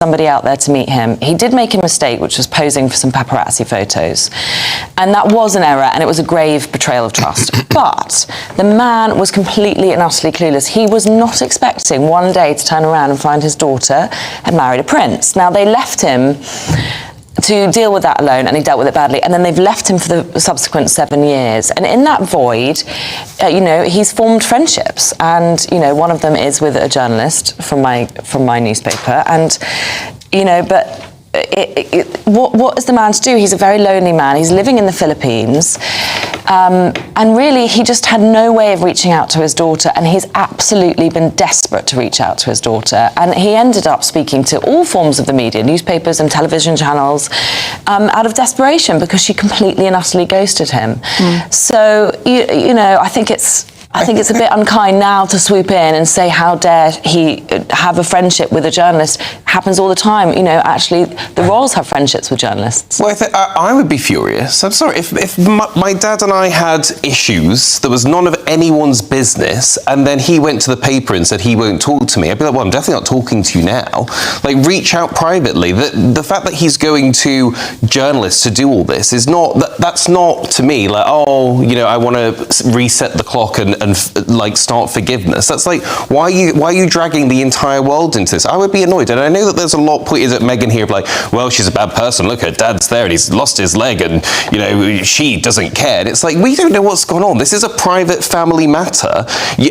somebody out there to meet him. He did make a mistake, which was posing for some paparazzi photos. And that was an error, and it was a grave betrayal of trust. But the man was completely and utterly clueless. He was not expecting one day to turn around and find his daughter had married a prince. Now, they left him to deal with that alone, and he dealt with it badly, and then they've left him for the subsequent 7 years. And in that void, he's formed friendships, and one of them is with a journalist from my newspaper, and but what is the man to do? He's a very lonely man. He's living in the Philippines, and really he just had no way of reaching out to his daughter, and he's absolutely been desperate to reach out to his daughter, and he ended up speaking to all forms of the media, newspapers and television channels, out of desperation, because she completely and utterly ghosted him. So I think it's a bit unkind now to swoop in and say, how dare he have a friendship with a journalist. Happens all the time. Actually, the royals have friendships with journalists. Well, I would be furious. I'm sorry. If my dad and I had issues that was none of anyone's business, and then he went to the paper and said he won't talk to me, I'd be like, well, I'm definitely not talking to you now. Like, reach out privately. The fact that he's going to journalists to do all this is not, that's not, to me, like, I want to reset the clock and like start forgiveness. That's like, why are you dragging the entire world into this? I would be annoyed, and I know that there's a lot pointed at Meghan here, like, well, she's a bad person. Look, her dad's there, and he's lost his leg, and she doesn't care. And it's like, we don't know what's going on. This is a private family matter,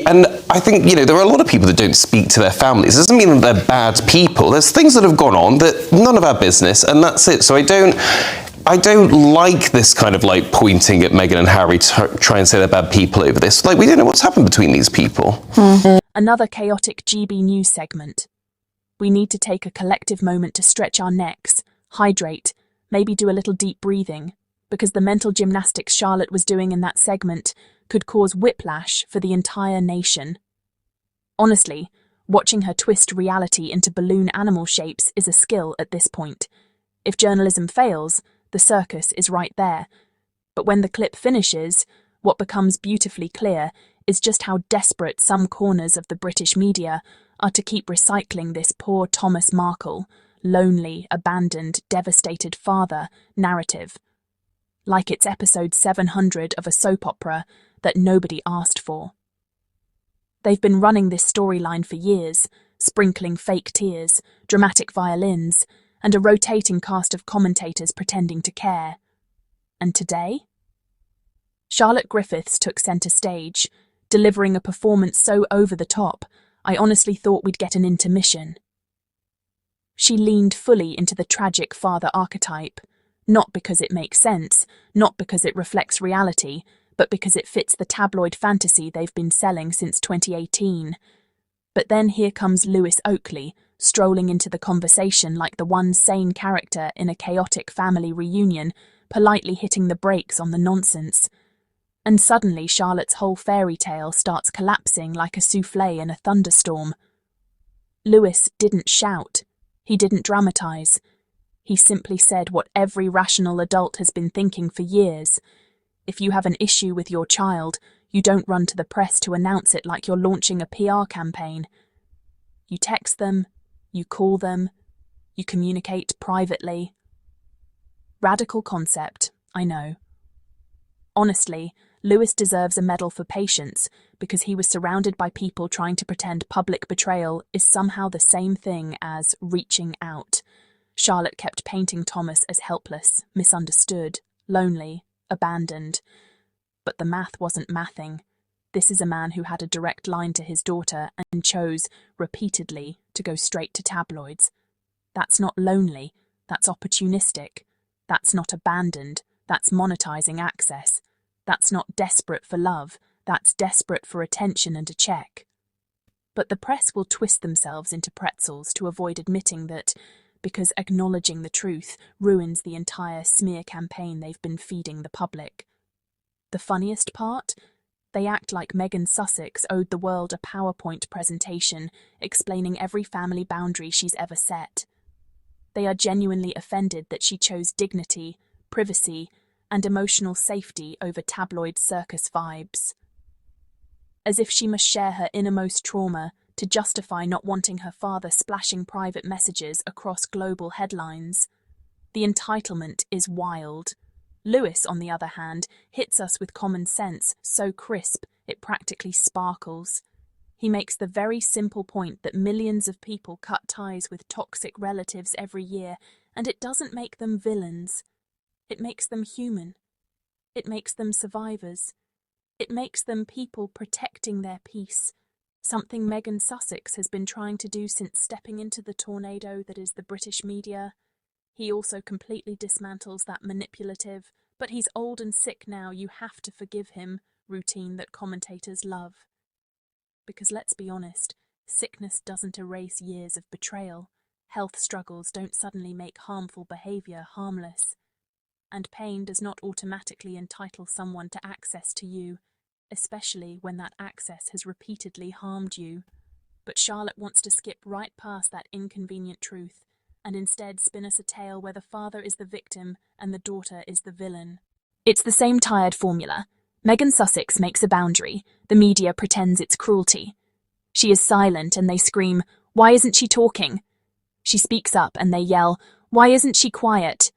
and I think there are a lot of people that don't speak to their families. It doesn't mean that they're bad people. There's things that have gone on that none of our business, and that's it. So I don't like this kind of like pointing at Meghan and Harry to try and say they're bad people over this. Like, we don't know what's happened between these people. Another chaotic GB News segment. We need to take a collective moment to stretch our necks, hydrate, maybe do a little deep breathing, because the mental gymnastics Charlotte was doing in that segment could cause whiplash for the entire nation. Honestly, watching her twist reality into balloon animal shapes is a skill at this point. If journalism fails, the circus is right there. But when the clip finishes, what becomes beautifully clear is just how desperate some corners of the British media are to keep recycling this poor Thomas Markle, lonely, abandoned, devastated father narrative. Like it's episode 700 of a soap opera that nobody asked for. They've been running this storyline for years, sprinkling fake tears, dramatic violins, and a rotating cast of commentators pretending to care. And today? Charlotte Griffiths took centre stage, delivering a performance so over the top, I honestly thought we'd get an intermission. She leaned fully into the tragic father archetype, not because it makes sense, not because it reflects reality, but because it fits the tabloid fantasy they've been selling since 2018. But then here comes Oakley, strolling into the conversation like the one sane character in a chaotic family reunion, politely hitting the brakes on the nonsense. And suddenly Charlotte's whole fairy tale starts collapsing like a souffle in a thunderstorm. Lewis didn't shout. He didn't dramatize. He simply said what every rational adult has been thinking for years. If you have an issue with your child, you don't run to the press to announce it like you're launching a PR campaign. You text them, you call them, you communicate privately. Radical concept, I know. Honestly, Lewis deserves a medal for patience because he was surrounded by people trying to pretend public betrayal is somehow the same thing as reaching out. Charlotte kept painting Thomas as helpless, misunderstood, lonely, abandoned. But the math wasn't mathing. This is a man who had a direct line to his daughter and chose, repeatedly, to go straight to tabloids. That's not lonely, that's opportunistic. That's not abandoned, that's monetizing access. That's not desperate for love, that's desperate for attention and a check. But the press will twist themselves into pretzels to avoid admitting that, because acknowledging the truth ruins the entire smear campaign they've been feeding the public. The funniest part? They act like Meghan Sussex owed the world a PowerPoint presentation explaining every family boundary she's ever set. They are genuinely offended that she chose dignity, privacy, and emotional safety over tabloid circus vibes. As if she must share her innermost trauma to justify not wanting her father splashing private messages across global headlines. The entitlement is wild. Lewis, on the other hand, hits us with common sense so crisp it practically sparkles. He makes the very simple point that millions of people cut ties with toxic relatives every year, and it doesn't make them villains. It makes them human. It makes them survivors. It makes them people protecting their peace, something Meghan Sussex has been trying to do since stepping into the tornado that is the British media. He also completely dismantles that manipulative, but he's old and sick now, you have to forgive him, routine that commentators love. Because let's be honest, sickness doesn't erase years of betrayal. Health struggles don't suddenly make harmful behaviour harmless. And pain does not automatically entitle someone to access to you, especially when that access has repeatedly harmed you. But Charlotte wants to skip right past that inconvenient truth and instead spin us a tale where the father is the victim and the daughter is the villain. It's the same tired formula. Meghan Sussex makes a boundary, the media pretends it's cruelty. She is silent and they scream, "Why isn't she talking?" She speaks up and they yell, "Why isn't she quiet?"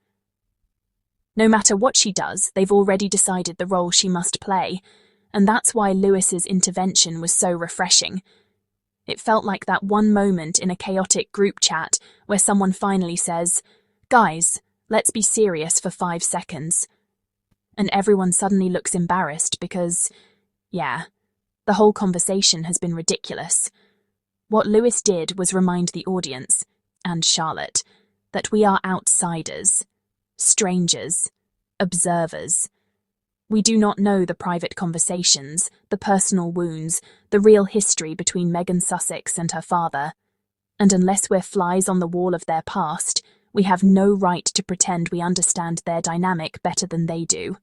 No matter what she does, they've already decided the role she must play, and that's why Lewis's intervention was so refreshing. It felt like that one moment in a chaotic group chat where someone finally says, "Guys, let's be serious for 5 seconds." And everyone suddenly looks embarrassed because, yeah, the whole conversation has been ridiculous. What Lewis did was remind the audience, and Charlotte, that we are outsiders, strangers, observers. We do not know the private conversations, the personal wounds, the real history between Meghan Sussex and her father. And unless we're flies on the wall of their past, we have no right to pretend we understand their dynamic better than they do.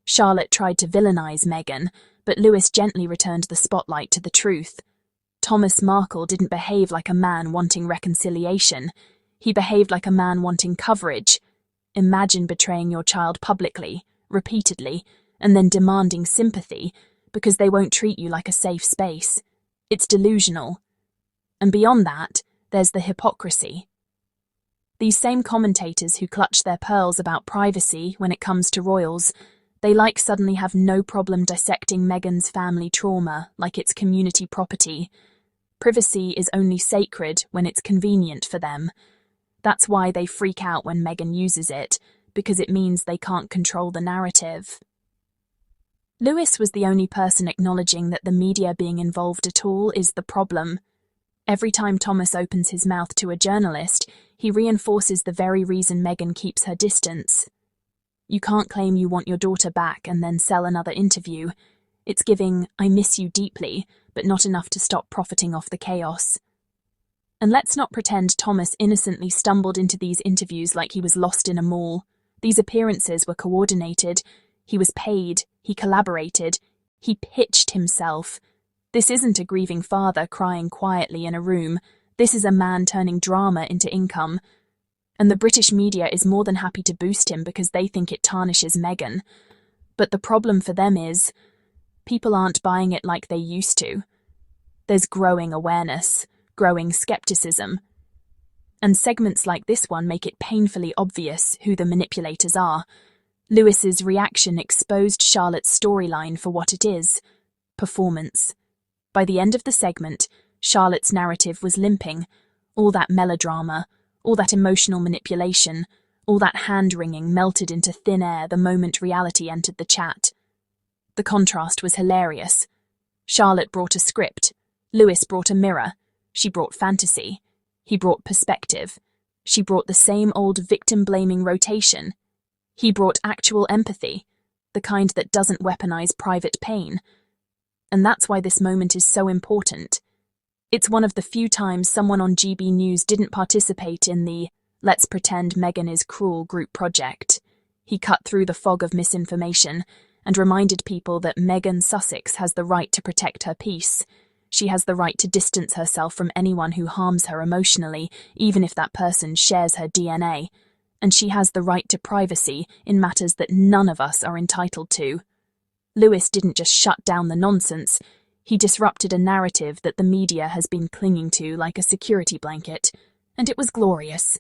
Charlotte tried to villainize Meghan, but Lewis gently returned the spotlight to the truth. Thomas Markle didn't behave like a man wanting reconciliation. He behaved like a man wanting coverage. Imagine betraying your child publicly, repeatedly, and then demanding sympathy because they won't treat you like a safe space. It's delusional. And beyond that, there's the hypocrisy. These same commentators who clutch their pearls about privacy when it comes to royals, they suddenly have no problem dissecting Meghan's family trauma like it's community property. Privacy is only sacred when it's convenient for them. That's why they freak out when Meghan uses it, because it means they can't control the narrative. Lewis was the only person acknowledging that the media being involved at all is the problem. Every time Thomas opens his mouth to a journalist, he reinforces the very reason Meghan keeps her distance. You can't claim you want your daughter back and then sell another interview. It's giving, "I miss you deeply," but not enough to stop profiting off the chaos. And let's not pretend Thomas innocently stumbled into these interviews like he was lost in a mall. These appearances were coordinated. He was paid. He collaborated. He pitched himself. This isn't a grieving father crying quietly in a room. This is a man turning drama into income. And the British media is more than happy to boost him because they think it tarnishes Meghan. But the problem for them is, people aren't buying it like they used to. There's growing awareness, growing skepticism. And segments like this one make it painfully obvious who the manipulators are. Lewis's reaction exposed Charlotte's storyline for what it is: performance. By the end of the segment, Charlotte's narrative was limping. All that melodrama, all that emotional manipulation, all that hand-wringing melted into thin air the moment reality entered the chat. The contrast was hilarious. Charlotte brought a script. Lewis brought a mirror. She brought fantasy. He brought perspective. She brought the same old victim-blaming rotation. He brought actual empathy, the kind that doesn't weaponize private pain. And that's why this moment is so important. It's one of the few times someone on GB News didn't participate in the "let's pretend Meghan is cruel" group project. He cut through the fog of misinformation and reminded people that Meghan Sussex has the right to protect her peace. She has the right to distance herself from anyone who harms her emotionally, even if that person shares her DNA. And she has the right to privacy in matters that none of us are entitled to. Lewis didn't just shut down the nonsense, He disrupted a narrative that the media has been clinging to like a security blanket, and it was glorious.